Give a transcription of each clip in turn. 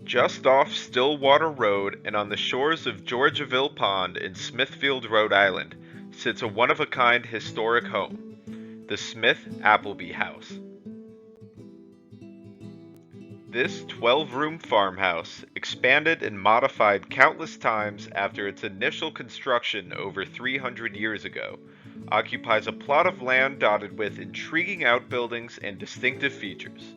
Just off Stillwater Road and on the shores of Georgiaville Pond in Smithfield, Rhode Island, sits a one-of-a-kind historic home, the Smith-Appleby House. This 12-room farmhouse, expanded and modified countless times after its initial construction over 300 years ago, occupies a plot of land dotted with intriguing outbuildings and distinctive features.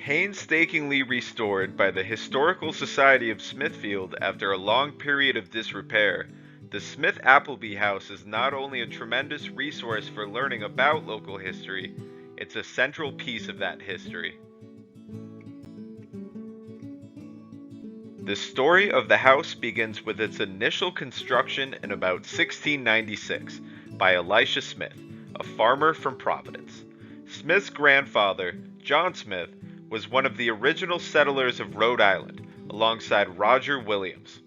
Painstakingly restored by the Historical Society of Smithfield after a long period of disrepair, the Smith-Appleby House is not only a tremendous resource for learning about local history, it's a central piece of that history. The story of the house begins with its initial construction in about 1696 by Elisha Smith, a farmer from Providence. Smith's grandfather, John Smith, was one of the original settlers of Rhode Island, alongside Roger Williams.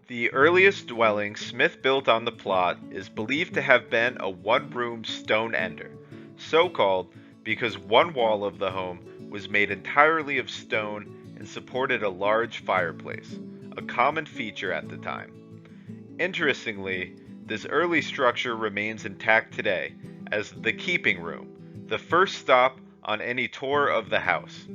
The earliest dwelling Smith built on the plot is believed to have been a one-room stone ender, so called because one wall of the home was made entirely of stone and supported a large fireplace, a common feature at the time. Interestingly, this early structure remains intact today as the keeping room, the first stop on any tour of the house.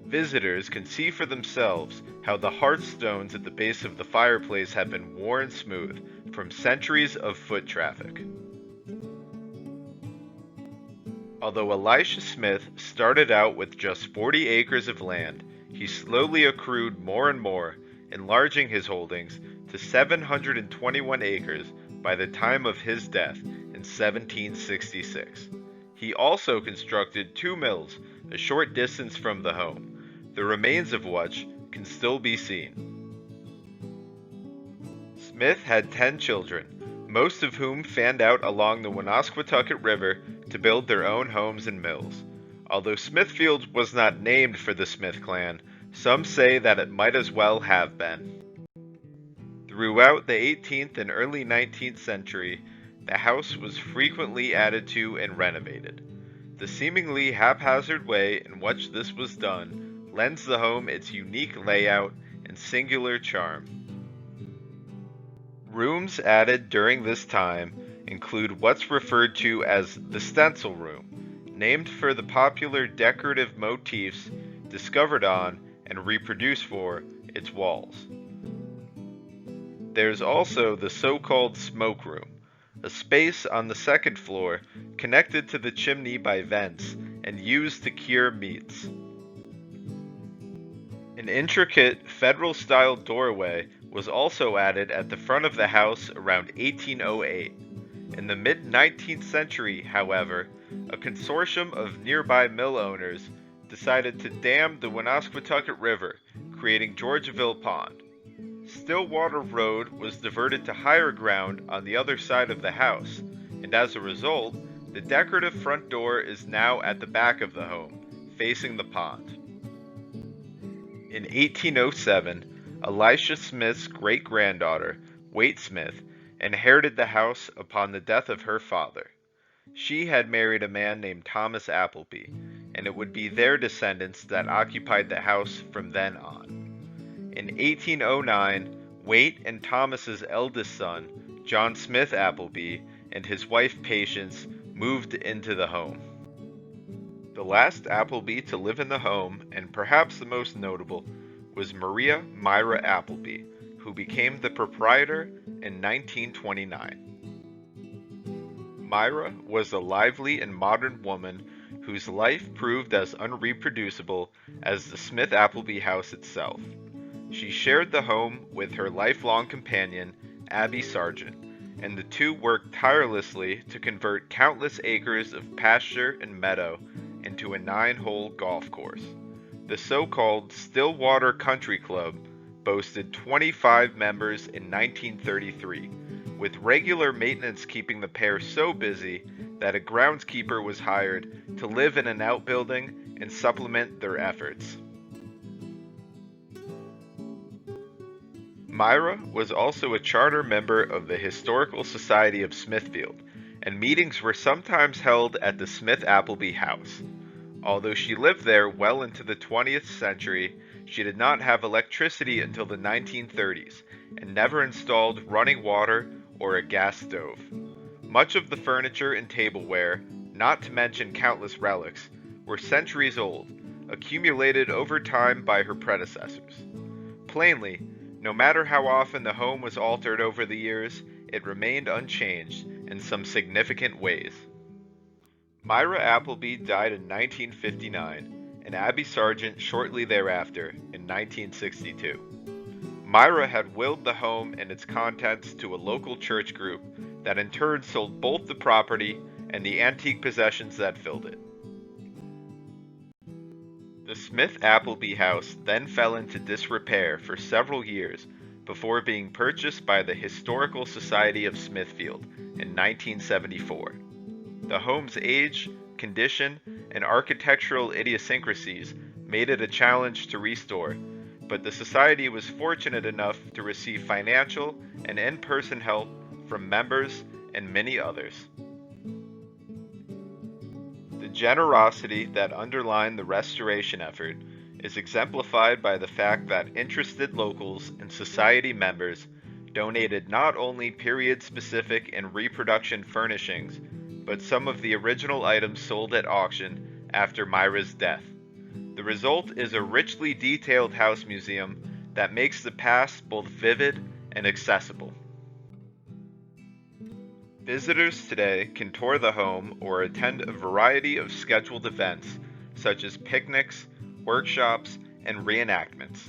Visitors can see for themselves how the hearthstones at the base of the fireplace have been worn smooth from centuries of foot traffic. Although Elisha Smith started out with just 40 acres of land, he slowly accrued more and more, enlarging his holdings to 721 acres by the time of his death in 1766. He also constructed two mills a short distance from the home, the remains of which can still be seen. Smith had 10 children, most of whom fanned out along the Woonasquatucket River to build their own homes and mills. Although Smithfield was not named for the Smith clan, some say that it might as well have been. Throughout the 18th and early 19th century, the house was frequently added to and renovated. The seemingly haphazard way in which this was done lends the home its unique layout and singular charm. Rooms added during this time include what's referred to as the stencil room, named for the popular decorative motifs discovered on and reproduced for its walls. There's also the so-called smoke room, a space on the second floor connected to the chimney by vents and used to cure meats. An intricate Federal-style doorway was also added at the front of the house around 1808. In the mid-19th century, however, a consortium of nearby mill owners decided to dam the Woonasquatucket River, creating Georgiaville Pond. Stillwater Road was diverted to higher ground on the other side of the house, and as a result, the decorative front door is now at the back of the home, facing the pond. In 1807, Elisha Smith's great-granddaughter, Waite Smith, inherited the house upon the death of her father. She had married a man named Thomas Appleby, and it would be their descendants that occupied the house from then on. In 1809, Waite and Thomas's eldest son, John Smith-Appleby, and his wife Patience moved into the home. The last Appleby to live in the home, and perhaps the most notable, was Maria Myra Appleby, who became the proprietor in 1929. Myra was a lively and modern woman whose life proved as unreproducible as the Smith-Appleby house itself. She shared the home with her lifelong companion, Abby Sargent, and the two worked tirelessly to convert countless acres of pasture and meadow into a 9-hole golf course. The so-called Stillwater Country Club boasted 25 members in 1933, with regular maintenance keeping the pair so busy that a groundskeeper was hired to live in an outbuilding and supplement their efforts. Myra was also a charter member of the Historical Society of Smithfield, and meetings were sometimes held at the Smith-Appleby House. Although she lived there well into the 20th century, she did not have electricity until the 1930s and never installed running water or a gas stove. Much of the furniture and tableware, not to mention countless relics, were centuries old, accumulated over time by her predecessors. Plainly, no matter how often the home was altered over the years, it remained unchanged in some significant ways. Myra Appleby died in 1959, and Abby Sargent shortly thereafter in 1962. Myra had willed the home and its contents to a local church group that in turn sold both the property and the antique possessions that filled it. The Smith-Appleby House then fell into disrepair for several years before being purchased by the Historical Society of Smithfield in 1974. The home's age, condition, and architectural idiosyncrasies made it a challenge to restore, but the Society was fortunate enough to receive financial and in-person help from members and many others. The generosity that underlined the restoration effort is exemplified by the fact that interested locals and society members donated not only period-specific and reproduction furnishings, but some of the original items sold at auction after Myra's death. The result is a richly detailed house museum that makes the past both vivid and accessible. Visitors today can tour the home or attend a variety of scheduled events such as picnics, workshops, and reenactments.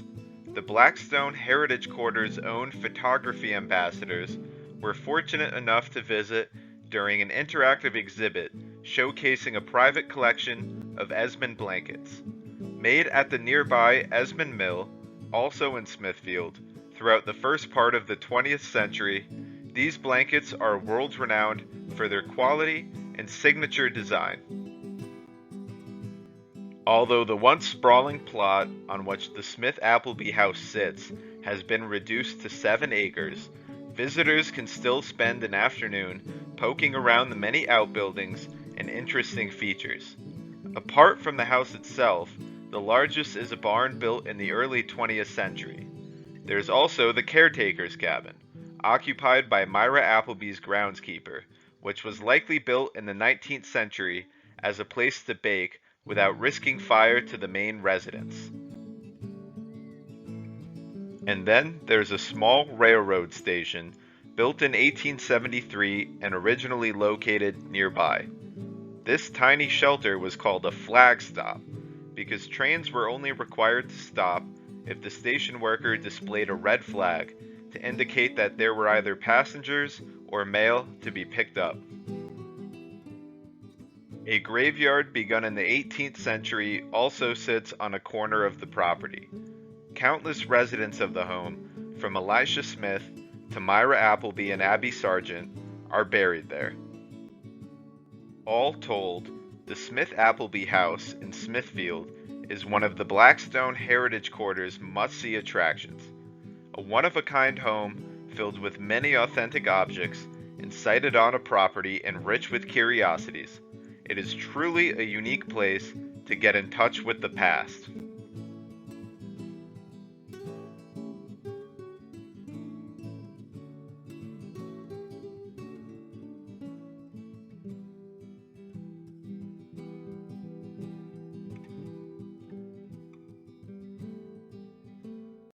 The Blackstone Heritage Quarter's own photography ambassadors were fortunate enough to visit during an interactive exhibit showcasing a private collection of Esmond blankets. Made at the nearby Esmond Mill, also in Smithfield, throughout the first part of the 20th century, these blankets are world-renowned for their quality and signature design. Although the once sprawling plot on which the Smith-Appleby House sits has been reduced to 7 acres, visitors can still spend an afternoon poking around the many outbuildings and interesting features. Apart from the house itself, the largest is a barn built in the early 20th century. There's also the caretaker's cabin, occupied by Myra Appleby's groundskeeper, which was likely built in the 19th century as a place to bake without risking fire to the main residence. And then there's a small railroad station built in 1873 and originally located nearby. This tiny shelter was called a flag stop because trains were only required to stop if the station worker displayed a red flag to indicate that there were either passengers or mail to be picked up. A graveyard begun in the 18th century also sits on a corner of the property. Countless residents of the home, from Elisha Smith to Myra Appleby and Abby Sargent, are buried there. All told, the Smith-Appleby House in Smithfield is one of the Blackstone Heritage Quarter's must-see attractions. A one-of-a-kind home filled with many authentic objects and sited on a property enriched with curiosities. It is truly a unique place to get in touch with the past.